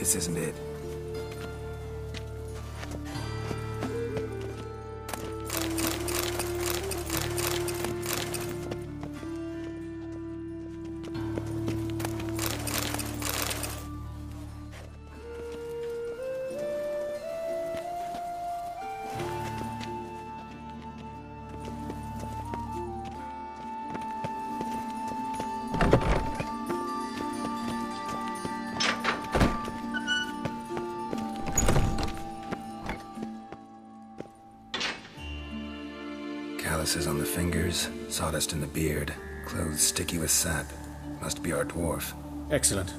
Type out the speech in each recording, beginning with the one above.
This isn't it. Calluses on the fingers, sawdust in the beard, clothes sticky with sap. Must be our dwarf. Excellent.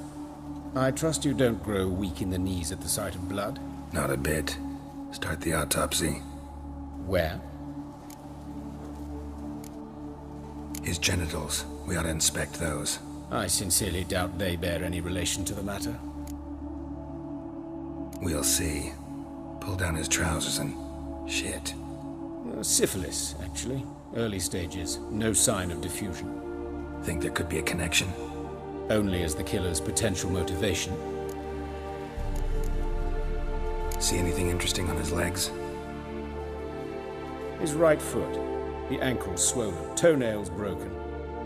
I trust you don't grow weak in the knees at the sight of blood. Not a bit. Start the autopsy. Where? His genitals. We ought to inspect those. I sincerely doubt they bear any relation to the matter. We'll see. Pull down his trousers and... shit. Syphilis, actually. Early stages. No sign of diffusion. Think there could be a connection? Only as the killer's potential motivation. See anything interesting on his legs? His right foot. The ankle swollen, toenails broken.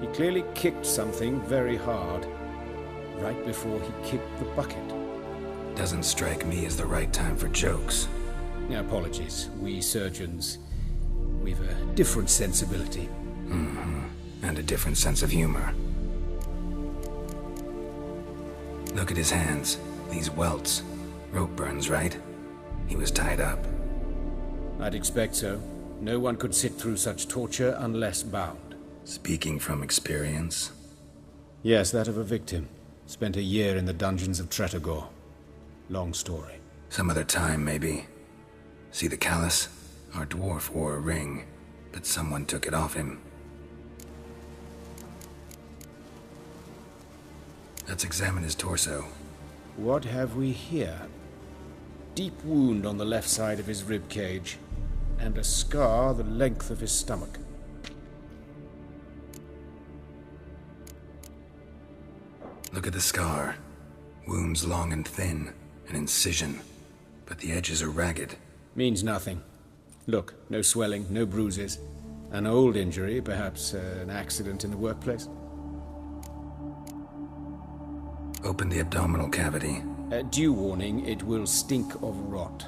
He clearly kicked something very hard, right before he kicked the bucket. Doesn't strike me as the right time for jokes. Apologies. We surgeons, we've a different sensibility. Mm-hmm. And a different sense of humor. Look at his hands. These welts. Rope burns, right? He was tied up. I'd expect so. No one could sit through such torture unless bound. Speaking from experience? Yes, that of a victim. Spent a year in the dungeons of Tretogor. Long story. Some other time, maybe. See the callus? Our dwarf wore a ring, but someone took it off him. Let's examine his torso. What have we here? Deep wound on the left side of his rib cage, and a scar the length of his stomach. Look at the scar. Wounds long and thin, an incision, but the edges are ragged. Means nothing. Look, no swelling, no bruises. An old injury, perhaps an accident in the workplace. Open the abdominal cavity. Due warning, it will stink of rot.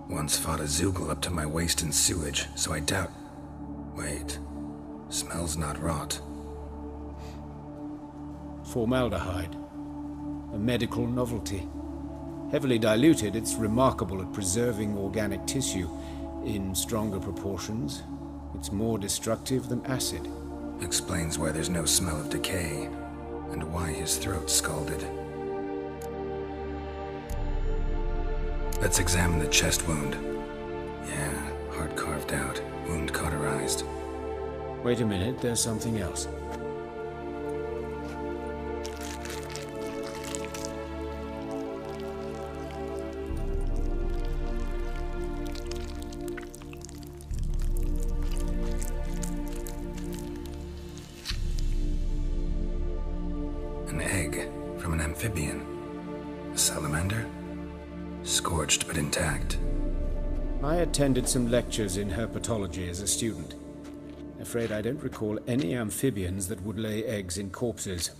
Once fought a Zoogle up to my waist in sewage, so I doubt... Wait. Smells not rot. Formaldehyde. A medical novelty. Heavily diluted, it's remarkable at preserving organic tissue. In stronger proportions, it's more destructive than acid. Explains why there's no smell of decay, and why his throat's scalded. Let's examine the chest wound. Yeah, heart carved out, wound cauterized. Wait a minute, there's something else. An egg from an amphibian. A salamander? Scorched but intact. I attended some lectures in herpetology as a student. Afraid I don't recall any amphibians that would lay eggs in corpses.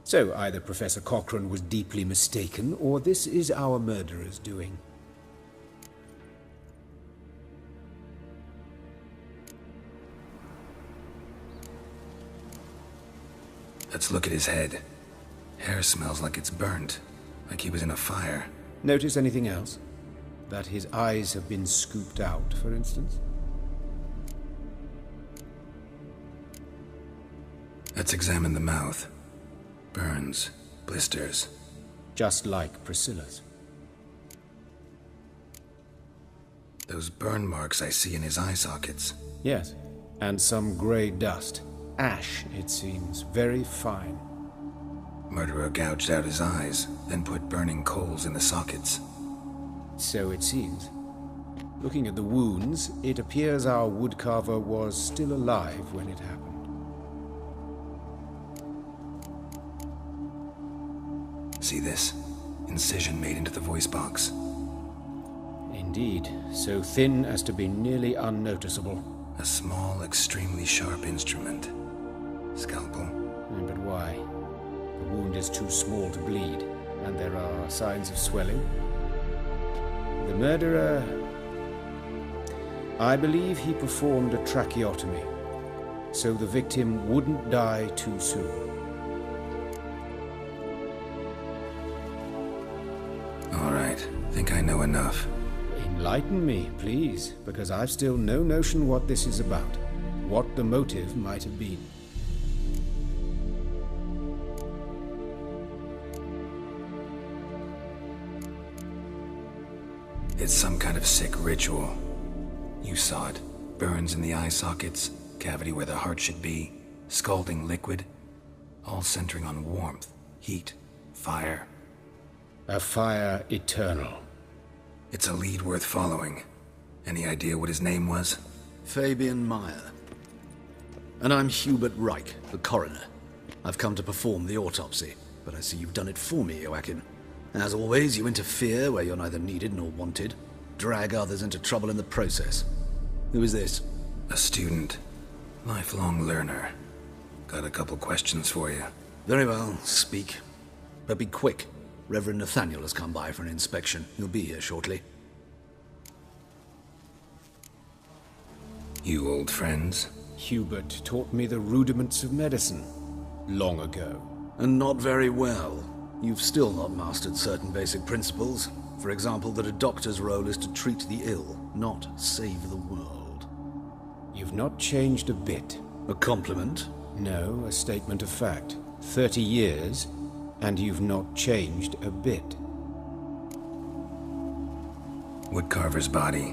So either Professor Cochrane was deeply mistaken, or this is our murderer's doing. Let's look at his head. Hair smells like it's burnt, like he was in a fire. Notice anything else? That his eyes have been scooped out, for instance? Let's examine the mouth. Burns, blisters. Just like Priscilla's. Those burn marks I see in his eye sockets. Yes, and some grey dust. Ash, it seems, very fine. Murderer gouged out his eyes, then put burning coals in the sockets. So it seems. Looking at the wounds, it appears our woodcarver was still alive when it happened. See this? incision made into the voice box. Indeed, so thin as to be nearly unnoticeable. A small, extremely sharp instrument. Scalpel. But why? The wound is too small to bleed, and there are signs of swelling. The murderer... I believe he performed a tracheotomy, so the victim wouldn't die too soon. All right, think I know enough. Enlighten me, please, because I've still no notion what this is about, what the motive might have been. It's some kind of sick ritual. You saw it. Burns in the eye sockets, cavity where the heart should be, scalding liquid, all centering on warmth, heat, fire. A fire eternal. It's a lead worth following. Any idea what his name was? Fabian Meyer. And I'm Hubert Reich, the coroner. I've come to perform the autopsy, but I see you've done it for me, Joachim. As always, you interfere where you're neither needed nor wanted. Drag others into trouble in the process. Who is this? A student. Lifelong learner. Got a couple questions for you. Very well, speak. But be quick. Reverend Nathaniel has come by for an inspection. He'll be here shortly. You old friends? Hubert taught me the rudiments of medicine long ago. And not very well. You've still not mastered certain basic principles. For example, that a doctor's role is to treat the ill, not save the world. You've not changed a bit. A compliment? No, a statement of fact. 30 years, and you've not changed a bit. Woodcarver's body.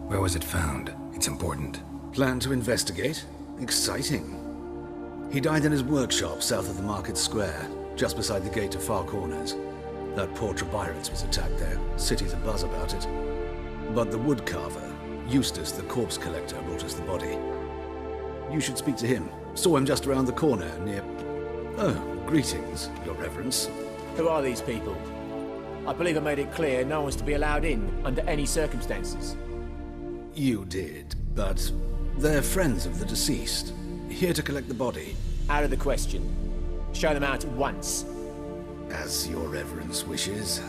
Where was it found? It's important. Plan to investigate? Exciting. He died in his workshop south of the market square, just beside the gate to Far Corners. That poor Trebirates was attacked there. City's abuzz about it. But the woodcarver, Eustace the corpse collector, brought us the body. You should speak to him. Saw him just around the corner near... Oh, greetings, Your Reverence. Who are these people? I believe I made it clear no one's to be allowed in under any circumstances. You did, but they're friends of the deceased. Here to collect the body. Out of the question. Show them out at once. As Your Reverence wishes.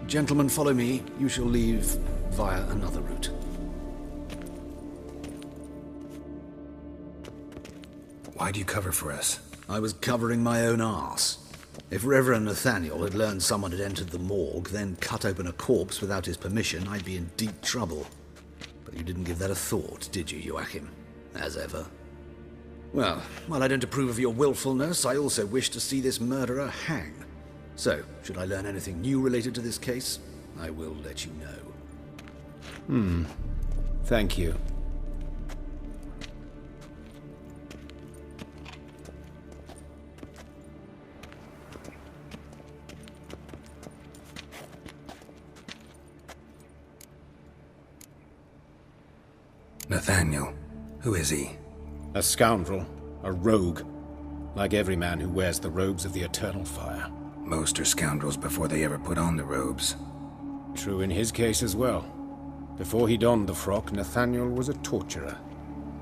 Gentlemen, follow me. You shall leave via another route. Why do you cover for us? I was covering my own arse. If Reverend Nathaniel had learned someone had entered the morgue, then cut open a corpse without his permission, I'd be in deep trouble. But you didn't give that a thought, did you, Joachim? As ever. Well, while I don't approve of your willfulness, I also wish to see this murderer hang. So, should I learn anything new related to this case, I will let you know. Thank you. Nathaniel. Who is he? A scoundrel, a rogue, like every man who wears the robes of the eternal fire. Most are scoundrels before they ever put on the robes. True in his case as well. Before he donned the frock, Nathaniel was a torturer,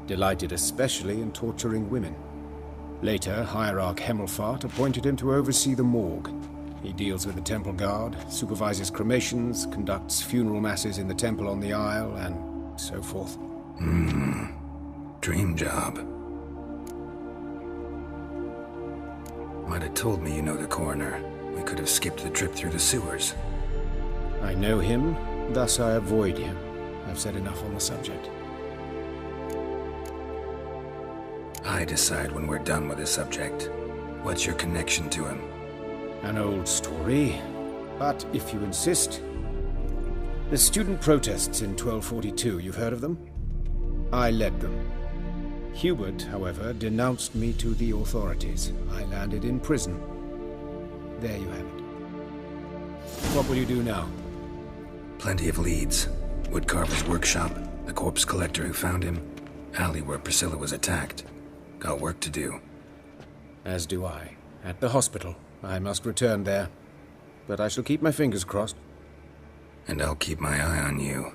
delighted especially in torturing women. Later, Hierarch Hemmelfart appointed him to oversee the morgue. He deals with the temple guard, supervises cremations, conducts funeral masses in the temple on the Isle, and so forth. Dream job. Might have told me you know the coroner. We could have skipped the trip through the sewers. I know him, thus I avoid him. I've said enough on the subject. I decide when we're done with the subject. What's your connection to him? An old story, but if you insist... The student protests in 1242, you've heard of them? I led them. Hubert, however, denounced me to the authorities. I landed in prison. There you have it. What will you do now? Plenty of leads. Woodcarver's workshop, the corpse collector who found him, alley where Priscilla was attacked. Got work to do. As do I. At the hospital. I must return there. but I shall keep my fingers crossed. And I'll keep my eye on you.